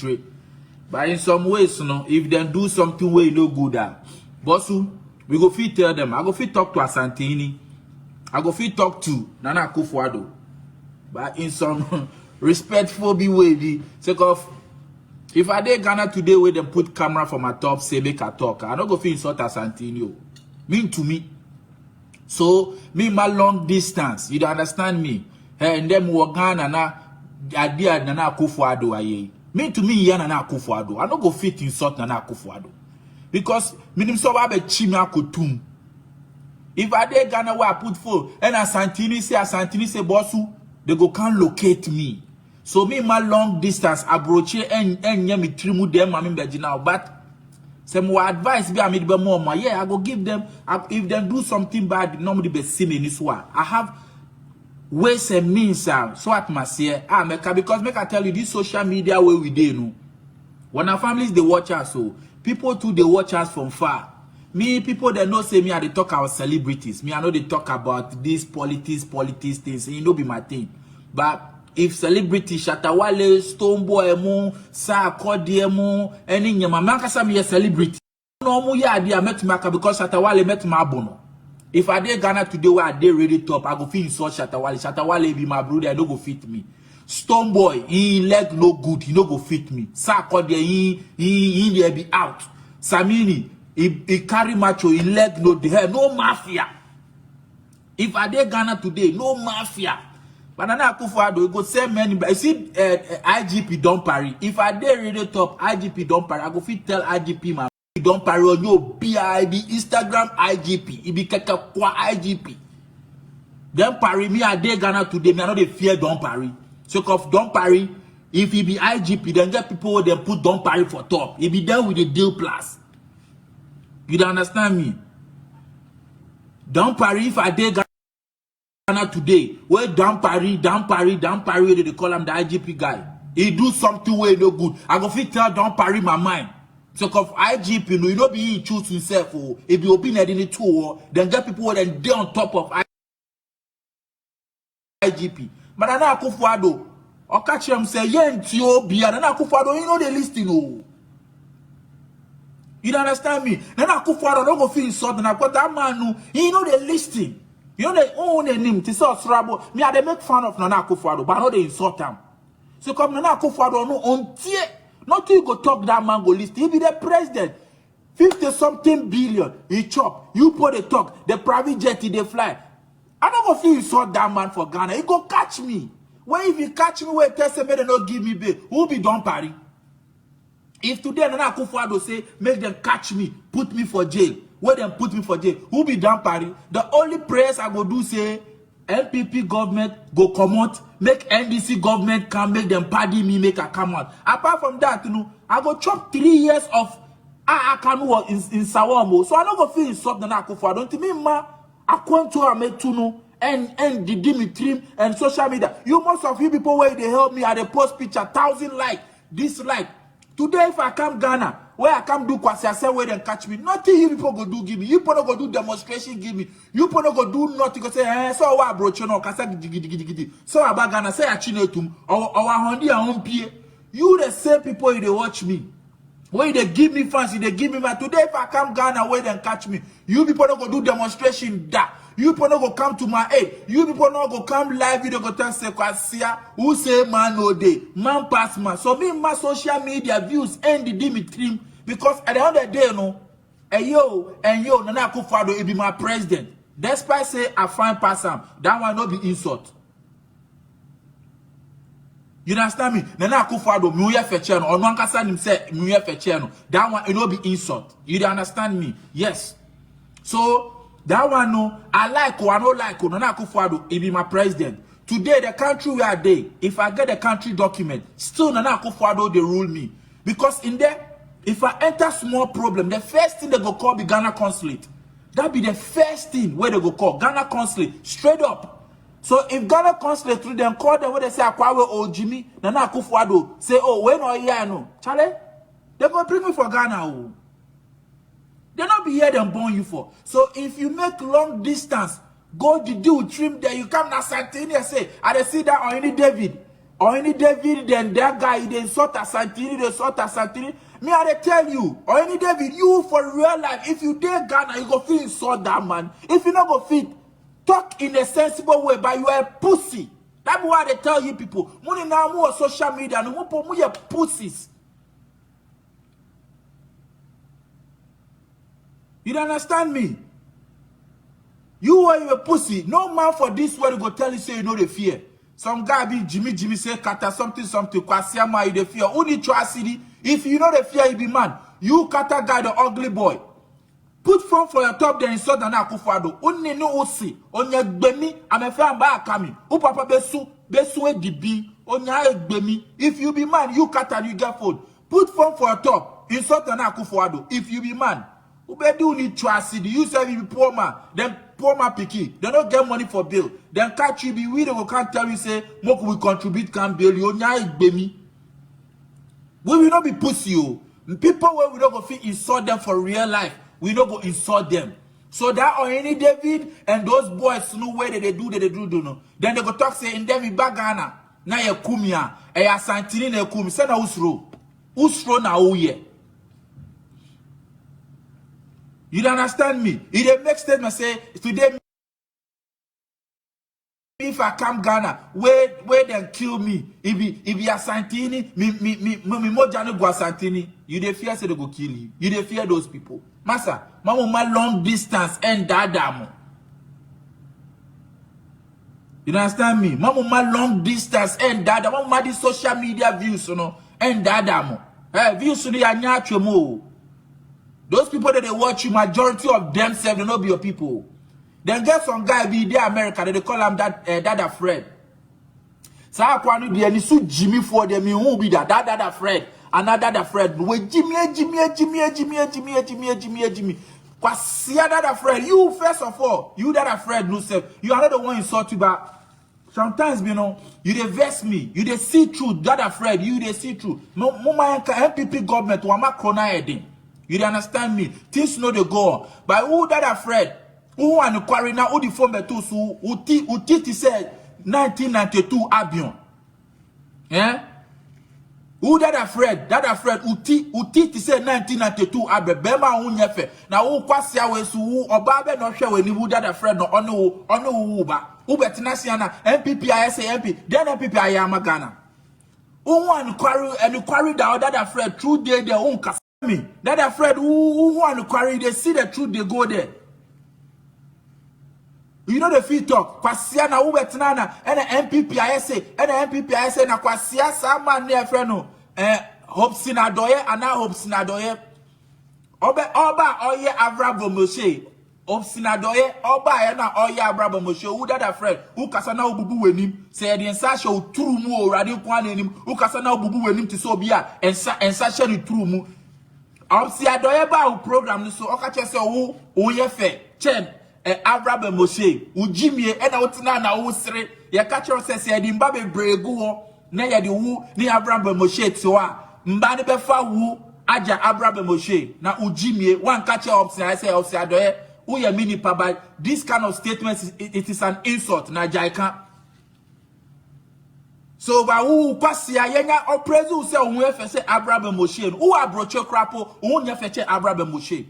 portray. But in some ways, you know, if they do something way no good, Bosu, we go fit tell them. I go fit talk to Asantini. I go fit talk to Nana Akufo-Addo. But in some respectful way, sake of if I dey Ghana today where them put camera for my top, say make I talk. I don't go fit insult Asantini. Mean to me. So me my long distance, you don't understand me. And them work Ghana na idea Nana Akufo-Addo aye. Mean to me ya Nana Akufo-Addo. I don't go fit insult Nana Akufo-Addo. Because minim so ba be chima kotum. If I dey Ghana where I put phone and Asantini say bossu, they go can't locate me. So me my long distance abroche and me trimu them mami beji now. But some more advice be I made be more. Yeah, I go give them if they do something bad, normally be see me this one. I have ways and means so at my say because make I tell you this social media where we dey no. When our families they watch us so people too they watch us from far. Me people they know say me I they talk about celebrities. Me I know they talk about these politics things. And it no be my thing. But if celebrity Shatawale, Stoneboy mo, Sa Akodi mo, any nyama mankasa me a celebrity. No mo ya idea met maka because Shatawale met my bono. If I dey Ghana today where I dey really top, I go fit insult Shatawale. Shatawale be my brother, I don't go fit me. Stoneboy, he leg no good, he no go fit me. Sa Akodi, he there be out. Samini, he carry macho, he leg no the hair, no mafia. If I dey Ghana today, no mafia. But Nana Akufo-Addo go say many. You see, IGP don't parry. If I dey really top, IGP don't parry. I go fit tell IGP man, don't parry on your BIB Instagram IGP. It be keke kwa IGP. Then parry me I dey Ghana today. Me I know they fear don't parry. So if don't parry, if he be IGP, then get people who they put don't parry for top. He be there with the deal plus. You don't understand me? Don't parry if I dey Ghana today, where down Paris, they call him the IGP guy. He do something way no good. I go fit tell down Paris my mind. So of IGP, you know, be he choose himself. Or if you open it in the tour, then get people who then they on top of IGP. But Nana Akufo-Addo, or catch him say, yeah, Nana Akufo-Addo, you know they listing. Oh. You don't understand me? Nana Akufo-Addo don't go feel insulted. Because that man, no, he know they listing. You know they own a name. To say Srabo. Me, I they make fun of Nana Akufo-Addo, but I know they insult him. So come Nana Akufo-Addo no on tier. Not till you go talk that man go list. He be the president. 50-something billion. He chop. You put the talk. The private jet they fly. I don't go feel insult that man for Ghana. He go catch me. When if he catch me, where test me they not give me bail. Who be done party? If today Nana Akufo-Addo say make them catch me, put me for jail. Where them put me for jail, who be down party? The only prayers I go do say NPP government go come out, make NDC government come, make them pardon me, make I come out. Apart from that, you know, I go chop 3 years of I can work in Sawamo. So I don't go feel insult Nana Akufo-Addo. Don't me ma I want to make to know and the Dimitri and social media. You most of you people where they help me, I they post picture 1,000 like, dislike. Today if I come Ghana, where I come do kwasi, I say where they catch me. Nothing you people go do give me. You people go do demonstration give me. You people go do nothing. Go say, so what bro? You know, kasa gidi. So about Ghana say I chinetum or hondi a humpie. You the same people they watch me. Where they give me fancy, they give me man. Today if I come Ghana, where they catch me. You people go do demonstration that. You people go come to my aid. You people go come live video go tell say kwasia who say man no day. Man pass man. So me my social media views end the Dimitri because at the end of the day, no, and yo, Nana Akufo-Addo it be my president. Despite say I find pass him, that one not be insult. You understand me? Nana Akufo-Addo muye fecheno or no kasa nim say muye fecheno. That one it not be insult. You understand me? Yes. So that one no, I like or I don't like Nana Akufo-Addo, it be my president. Today the country where I dey, if I get the country document, still Nana Akufo-Addo they rule me. Because in there, if I enter small problem, the first thing they go call be Ghana consulate. That be the first thing where they go call Ghana consulate, straight up. So if Ghana consulate through them, call them where they say Akwawe or Jimmy, Nana Akufo-Addo, say, oh, when or here no. Charlie, they go bring me for Ghana. Oh. They not be here them born you for. So if you make long distance, go to do trim there, you come na Santini say, I dey see that on any David. or any David, then that guy, they sort of Santini, they sort of Santini. Me, I tell you, or any David, you for real life, if you dare Ghana, you go feel insult that man. If you not go fit, talk in a sensible way, but you are a pussy. That's why they tell you people. Money now more social media, no more you pussies. You don't understand me? You are a pussy. No man for this world go tell you say you know the fear. Some guy be Jimmy say kata something kwasiama you the fear. Only trust city. If you know the fear, you be man. You kata guy the ugly boy. Put phone for your top then insult na Akufo-Addo. Only no osi. Onya gbemi. I'm a fan ba akami. U papa besu e dibi. Onya gbemi. If you be man, you kata you get phone. Put phone for your top. Insult na Akufo-Addo. If you be man. Ubedu need trust. You say you be poor man. Then poor man picky. They don't get money for bill. Then catch you be we they can't tell you say Moku will contribute can bill you. Onya gbemi. We will not be pussy you. People where we don't go fit insult them for real life. We don't go insult them. So that or any David and those boys know where they do no. Then they go talk say in them in Bagana. Na ye kumia. E ya santini na ye kumi. Say na usro. Usro na uye. You don't understand me? If they make statement say today if I come Ghana, where then kill me. If you are Santini, me moja no go Santini. You dey fear say they go kill you. You dey fear those people. Massa, mama long distance and dadamo. You understand me? Mama long distance and dada. Mama the social media views, you know, and dadamo. Views to the anyachemo. Those people that they watch you, majority of themselves, they not be your people. Then get some guy be there America, they call him Dada Fred. So I can't do any so Agyimifuo them who be that Fred. Another Dada Fred. We Jimmy. Kwasia Dada Fred. You first of all, you Dada Fred no self. You are not the one insult you but sometimes you know, you dey vex me, you dey see through Dada Fred, you dey see through. Mama MPP government wama krona edin. You dey understand me? Things no dey go on. But who Dada Fred? Who and quarry now? Who the form betu so? Uti said 1992 Abion. Yeah. Who Dada Fred? Dada Fred uti said 1992 Abion. Bema unyefe. Na who kwasia wesu who obabe no share when who Dada Fred no onu uba. Who betinasiana MPP ISA MP. Then MPP ayama Ghana. Who and quarry that Dada Fred true day their own me. Dada Fred who want quarry they see the truth they go there. You know the fee talk. Kwasia na ubetinana and MPP ISA and MPP ISA na kwasia sama near friend no. Hopes in Adoye and now hopes in Adoye. Oba oye Abrabo Moshe. Hopes in Adoye oba na oye Abrabo Moshe. Who Dada Fred? Who kasana ububu wenim? Say the ensasha true mu already kwan enim. Who kasana ububu wenim to so bia ensasha ni true mu. Hopes Adoye ba program so okache se wo oye chen. Abraham Moshe, Ujimie, and Outina na Usre, ya catch yourself, said in Babe Brego, Naya the woo, ni Abraham Moshe, Tsoa, Mbani Befa woo, Aja Abraham Moshe, na Ujimie, one catcher of I say, of Sadoe, Uya mini paba. This kind of statements, it is an insult, na Jaika. So, by who Kwasia, Yenya, or Prezu say, who say Abraham Moshe, who are broche crapo, who never fetch Abraham Moshe.